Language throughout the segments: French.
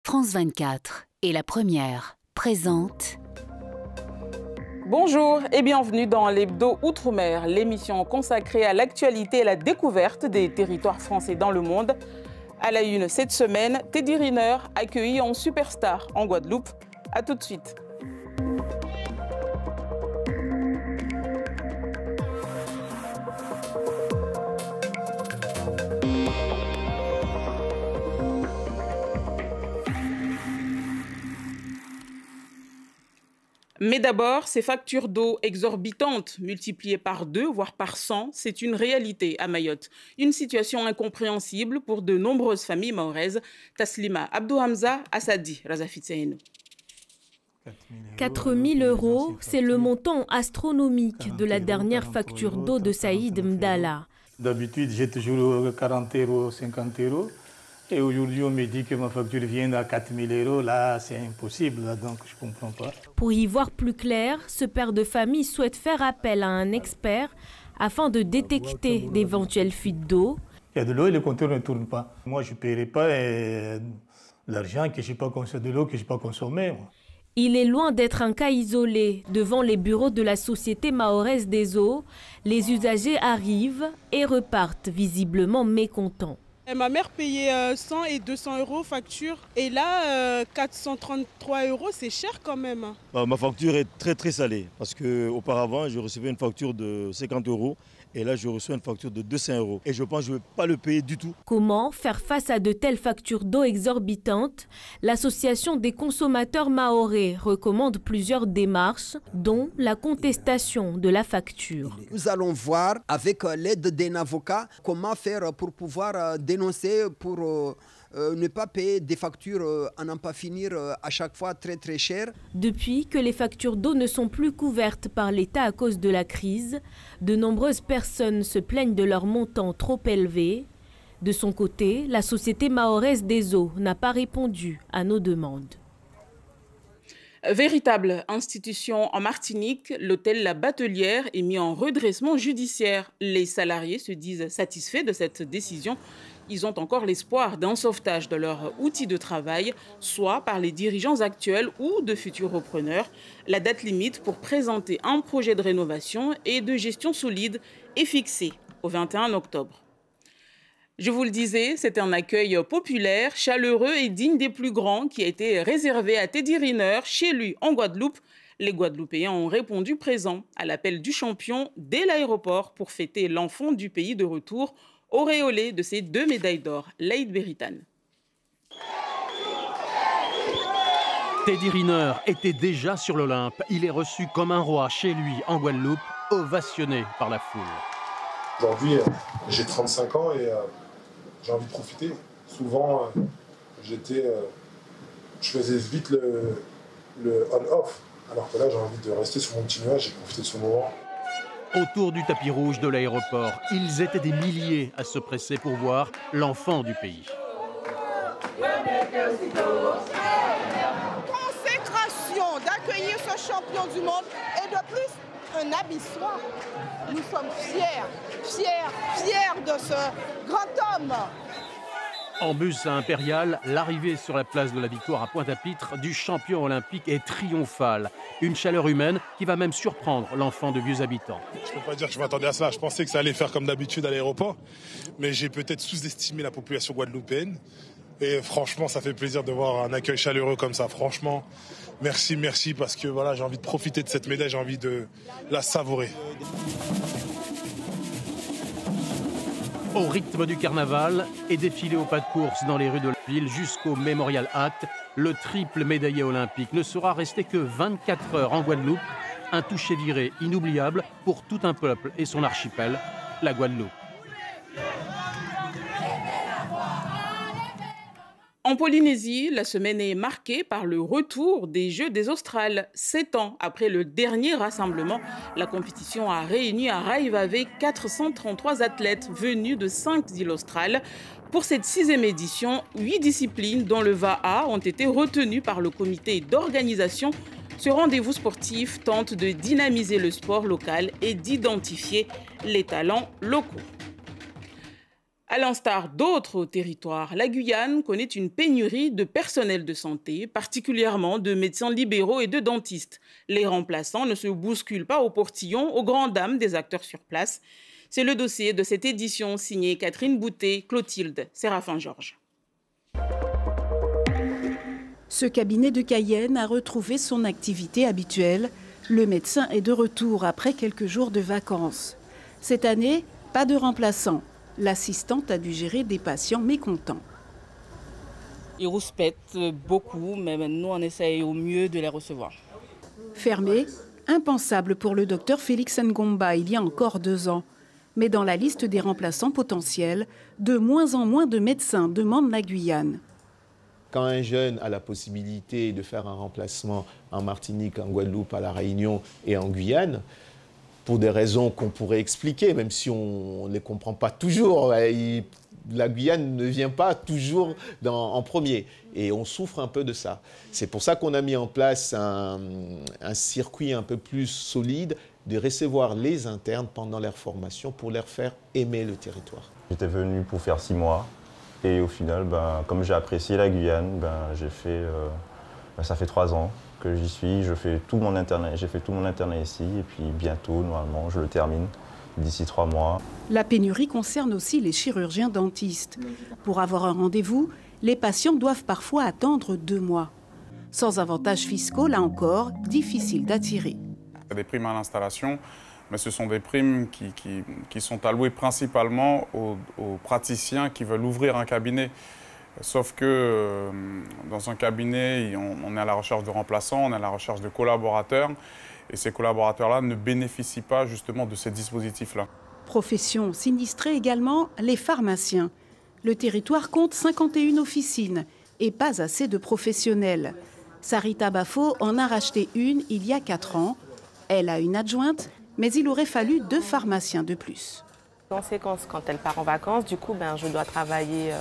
France 24 et La Première présente. Bonjour et bienvenue dans l'Hebdo Outre-mer, l'émission consacrée à l'actualité et à la découverte des territoires français dans le monde. À la une cette semaine, Teddy Riner accueilli en superstar en Guadeloupe. A tout de suite. Mais d'abord, ces factures d'eau exorbitantes, multipliées par 2, voire par 100, c'est une réalité à Mayotte. Une situation incompréhensible pour de nombreuses familles mahoraises. Taslima Abdouhamza, Assadi, Razafitseino. 4 000 €, c'est le montant astronomique de la dernière facture d'eau de Saïd Mdala. D'habitude, j'ai toujours 40 €, 50 €. Et aujourd'hui, on me dit que ma facture vient à 4 000 €. Là, c'est impossible, là, donc je ne comprends pas. Pour y voir plus clair, ce père de famille souhaite faire appel à un expert afin de détecter d'éventuelles fuites d'eau. Il y a de l'eau et le compteur ne tourne pas. Moi, je ne paierai pas l'argent que je n'ai pas consommé, de l'eau que je n'ai pas consommée. Il est loin d'être un cas isolé. Devant les bureaux de la Société mahoraise des eaux, les usagers arrivent et repartent visiblement mécontents. Ma mère payait 100 et 200 € facture et là 433 €, c'est cher quand même. Ma facture est très salée parce qu'auparavant je recevais une facture de 50 € et là je reçois une facture de 200 € et je pense que je ne vais pas le payer du tout. Comment faire face à de telles factures d'eau exorbitantes? L'Association des consommateurs mahorais recommande plusieurs démarches, dont la contestation de la facture. Nous allons voir avec l'aide d'un avocat comment faire pour pouvoir dénoncer, pour ne pas payer des factures à n'en pas finir à chaque fois très chères. Depuis que les factures d'eau ne sont plus couvertes par l'État à cause de la crise, de nombreuses personnes se plaignent de leur montant trop élevé. De son côté, la Société mahoraise des eaux n'a pas répondu à nos demandes. Véritable institution en Martinique, l'hôtel La Batelière est mis en redressement judiciaire. Les salariés se disent satisfaits de cette décision. Ils ont encore l'espoir d'un sauvetage de leur outil de travail, soit par les dirigeants actuels ou de futurs repreneurs. La date limite pour présenter un projet de rénovation et de gestion solide est fixée au 21 octobre. Je vous le disais, c'est un accueil populaire, chaleureux et digne des plus grands qui a été réservé à Teddy Riner chez lui en Guadeloupe. Les Guadeloupéens ont répondu présent à l'appel du champion dès l'aéroport pour fêter l'enfant du pays de retour, auréolé de ses 2 médailles d'or, Laïd Beritan. Teddy Riner était déjà sur l'Olympe. Il est reçu comme un roi chez lui en Guadeloupe, ovationné par la foule. Aujourd'hui, j'ai 35 ans et j'ai envie de profiter. Souvent, je faisais vite le on-off, alors que là, j'ai envie de rester sur mon petit nuage et profiter de ce moment. Autour du tapis rouge de l'aéroport, ils étaient des milliers à se presser pour voir l'enfant du pays. Consécration d'accueillir ce champion du monde et de plus un abyssoir. Nous sommes fiers de ce grand homme. En bus à Impérial, l'arrivée sur la place de la Victoire à Pointe-à-Pitre du champion olympique est triomphale. Une chaleur humaine qui va même surprendre l'enfant de vieux habitants. Je ne peux pas dire que je m'attendais à ça. Je pensais que ça allait faire comme d'habitude à l'aéroport. Mais j'ai peut-être sous-estimé la population guadeloupéenne. Et franchement, ça fait plaisir de voir un accueil chaleureux comme ça. Franchement, merci, parce que voilà, j'ai envie de profiter de cette médaille, j'ai envie de la savourer. Au rythme du carnaval et défilé au pas de course dans les rues de la ville jusqu'au Memorial Act, le triple médaillé olympique ne sera resté que 24 heures en Guadeloupe. Un toucher-viré inoubliable pour tout un peuple et son archipel, la Guadeloupe. En Polynésie, la semaine est marquée par le retour des Jeux des Australes. 7 ans après le dernier rassemblement, la compétition a réuni à Raivave 433 athlètes venus de 5 îles australes. Pour cette 6e édition, 8 disciplines, dont le VAA, ont été retenues par le comité d'organisation. Ce rendez-vous sportif tente de dynamiser le sport local et d'identifier les talents locaux. À l'instar d'autres territoires, la Guyane connaît une pénurie de personnel de santé, particulièrement de médecins libéraux et de dentistes. Les remplaçants ne se bousculent pas au portillon, aux grandes dames des acteurs sur place. C'est le dossier de cette édition signée Catherine Boutet, Clotilde Séraphin-Georges. Ce cabinet de Cayenne a retrouvé son activité habituelle. Le médecin est de retour après quelques jours de vacances. Cette année, pas de remplaçant. L'assistante a dû gérer des patients mécontents. Ils rouspètent beaucoup, mais nous, on essaye au mieux de les recevoir. Fermé, impensable pour le docteur Félix Ngomba il y a encore 2 ans. Mais dans la liste des remplaçants potentiels, de moins en moins de médecins demandent la Guyane. Quand un jeune a la possibilité de faire un remplacement en Martinique, en Guadeloupe, à La Réunion et en Guyane, pour des raisons qu'on pourrait expliquer, même si on ne les comprend pas toujours, la Guyane ne vient pas toujours en premier. Et on souffre un peu de ça. C'est pour ça qu'on a mis en place un circuit un peu plus solide de recevoir les internes pendant leur formation pour leur faire aimer le territoire. J'étais venu pour faire 6 mois. Et au final, comme j'ai apprécié la Guyane, ça fait 3 ans que j'y suis. J'ai fait tout mon internat ici et puis bientôt, normalement, je le termine d'ici 3 mois. La pénurie concerne aussi les chirurgiens dentistes. Pour avoir un rendez-vous, les patients doivent parfois attendre 2 mois. Sans avantages fiscaux, là encore, difficile d'attirer. Il y a des primes à l'installation, mais ce sont des primes qui sont allouées principalement aux praticiens qui veulent ouvrir un cabinet. Sauf que dans un cabinet, on est à la recherche de remplaçants, on est à la recherche de collaborateurs. Et ces collaborateurs-là ne bénéficient pas justement de ces dispositifs-là. Profession sinistrée également, les pharmaciens. Le territoire compte 51 officines et pas assez de professionnels. Sarita Bafo en a racheté une il y a 4 ans. Elle a une adjointe, mais il aurait fallu 2 pharmaciens de plus. Conséquence, quand elle part en vacances, du coup, je dois travailler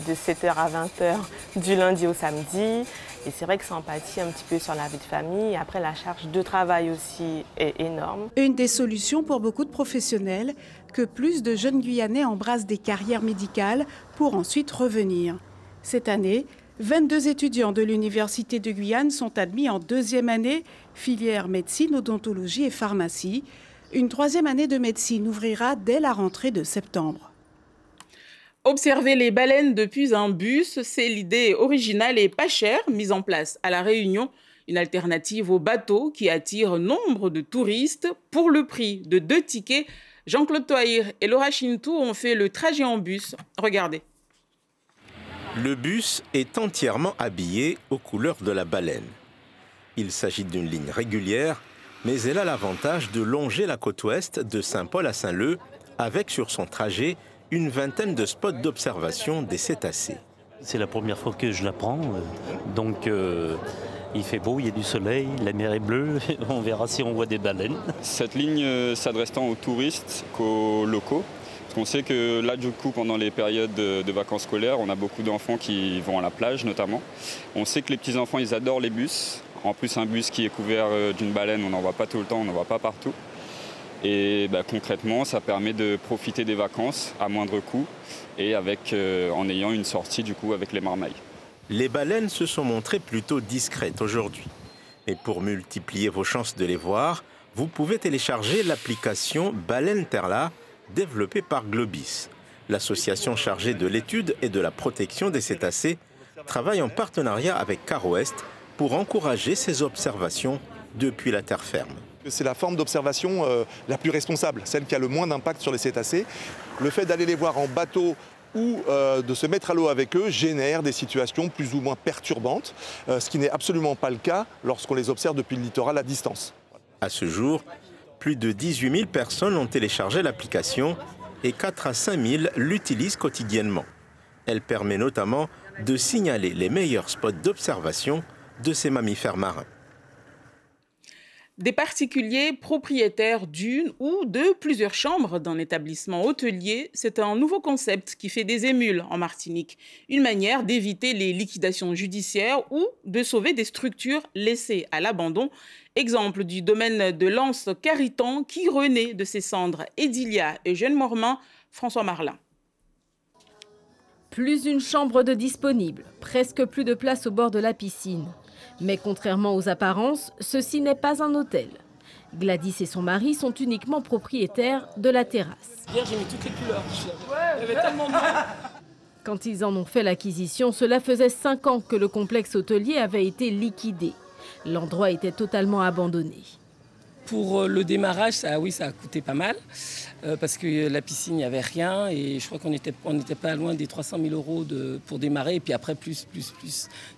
de 7h à 20h du lundi au samedi. Et c'est vrai que ça empathie un petit peu sur la vie de famille. Après, la charge de travail aussi est énorme. Une des solutions pour beaucoup de professionnels, que plus de jeunes Guyanais embrassent des carrières médicales pour ensuite revenir. Cette année, 22 étudiants de l'Université de Guyane sont admis en 2e année, filière médecine, odontologie et pharmacie. Une 3e année de médecine ouvrira dès la rentrée de septembre. Observer les baleines depuis un bus, c'est l'idée originale et pas chère mise en place à La Réunion. Une alternative au bateau qui attire nombre de touristes pour le prix de 2 tickets. Jean-Claude Toahir et Laura Chintou ont fait le trajet en bus. Regardez. Le bus est entièrement habillé aux couleurs de la baleine. Il s'agit d'une ligne régulière, mais elle a l'avantage de longer la côte ouest de Saint-Paul à Saint-Leu, avec sur son trajet une vingtaine de spots d'observation des cétacés. C'est la première fois que je la prends, donc il fait beau, il y a du soleil, la mer est bleue, on verra si on voit des baleines. Cette ligne s'adresse tant aux touristes qu'aux locaux. Parce qu'on sait que là, du coup, pendant les périodes de vacances scolaires, on a beaucoup d'enfants qui vont à la plage notamment. On sait que les petits-enfants, ils adorent les bus. En plus, un bus qui est couvert d'une baleine, on n'en voit pas tout le temps, on n'en voit pas partout. Et concrètement, ça permet de profiter des vacances à moindre coût et en ayant une sortie du coup avec les marmailles. Les baleines se sont montrées plutôt discrètes aujourd'hui. Et pour multiplier vos chances de les voir, vous pouvez télécharger l'application Baleine Terla, développée par Globis. L'association chargée de l'étude et de la protection des cétacés travaille en partenariat avec CarOest pour encourager ces observations depuis la terre ferme. C'est la forme d'observation la plus responsable, celle qui a le moins d'impact sur les cétacés. Le fait d'aller les voir en bateau ou de se mettre à l'eau avec eux génère des situations plus ou moins perturbantes, ce qui n'est absolument pas le cas lorsqu'on les observe depuis le littoral à distance. À ce jour, plus de 18 000 personnes ont téléchargé l'application et 4 à 5 000 l'utilisent quotidiennement. Elle permet notamment de signaler les meilleurs spots d'observation de ces mammifères marins. Des particuliers propriétaires d'une ou de plusieurs chambres d'un établissement hôtelier, c'est un nouveau concept qui fait des émules en Martinique. Une manière d'éviter les liquidations judiciaires ou de sauver des structures laissées à l'abandon. Exemple du domaine de Lens-Cariton qui renaît de ses cendres. Edilia et Jeanne Mormain, François Marlin. Plus une chambre de disponible, presque plus de place au bord de la piscine. Mais contrairement aux apparences, ceci n'est pas un hôtel. Gladys et son mari sont uniquement propriétaires de la terrasse. Hier, j'ai mis toutes les couleurs. Il y avait tellement de monde. Quand ils en ont fait l'acquisition, cela faisait 5 ans que le complexe hôtelier avait été liquidé. L'endroit était totalement abandonné. Pour le démarrage, ça a coûté pas mal parce que la piscine, il n'y avait rien et je crois qu'on n'était pas loin des 300 000 euros pour démarrer et puis après plus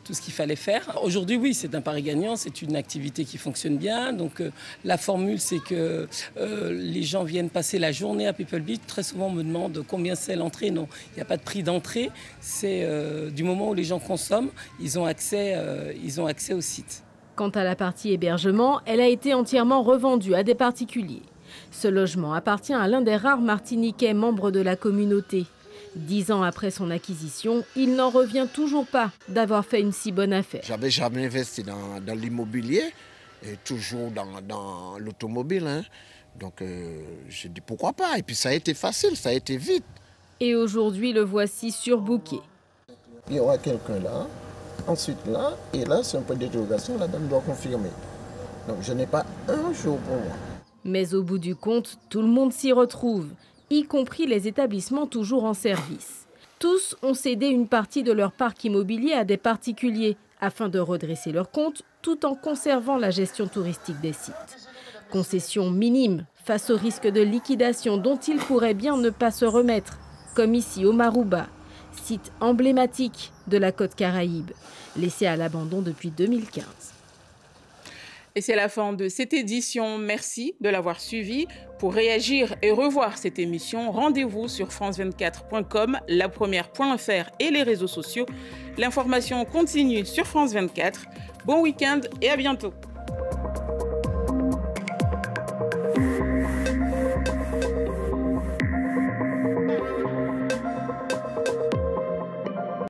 tout ce qu'il fallait faire. Aujourd'hui, oui, c'est un pari gagnant, c'est une activité qui fonctionne bien. Donc la formule, c'est que les gens viennent passer la journée à People Beach. Très souvent, on me demande combien c'est l'entrée. Non, il n'y a pas de prix d'entrée. C'est du moment où les gens consomment, ils ont accès au site. Quant à la partie hébergement, elle a été entièrement revendue à des particuliers. Ce logement appartient à l'un des rares Martiniquais membres de la communauté. 10 ans après son acquisition, il n'en revient toujours pas d'avoir fait une si bonne affaire. J'avais jamais investi dans l'immobilier, et toujours dans l'automobile. Hein. Donc j'ai dit pourquoi pas. Et puis ça a été facile, ça a été vite. Et aujourd'hui, le voici surbooké. Il y aura quelqu'un là. Ensuite là, et là c'est un point d'interrogation, la dame doit confirmer. Donc je n'ai pas un jour pour moi. Mais au bout du compte, tout le monde s'y retrouve, y compris les établissements toujours en service. Tous ont cédé une partie de leur parc immobilier à des particuliers afin de redresser leurs comptes tout en conservant la gestion touristique des sites. Concession minime face au risque de liquidation dont ils pourraient bien ne pas se remettre, comme ici au Marouba, site emblématique de la côte Caraïbe, laissé à l'abandon depuis 2015. Et c'est la fin de cette édition. Merci de l'avoir suivi. Pour réagir et revoir cette émission, rendez-vous sur france24.com, lapremière.fr et les réseaux sociaux. L'information continue sur France 24. Bon week-end et à bientôt.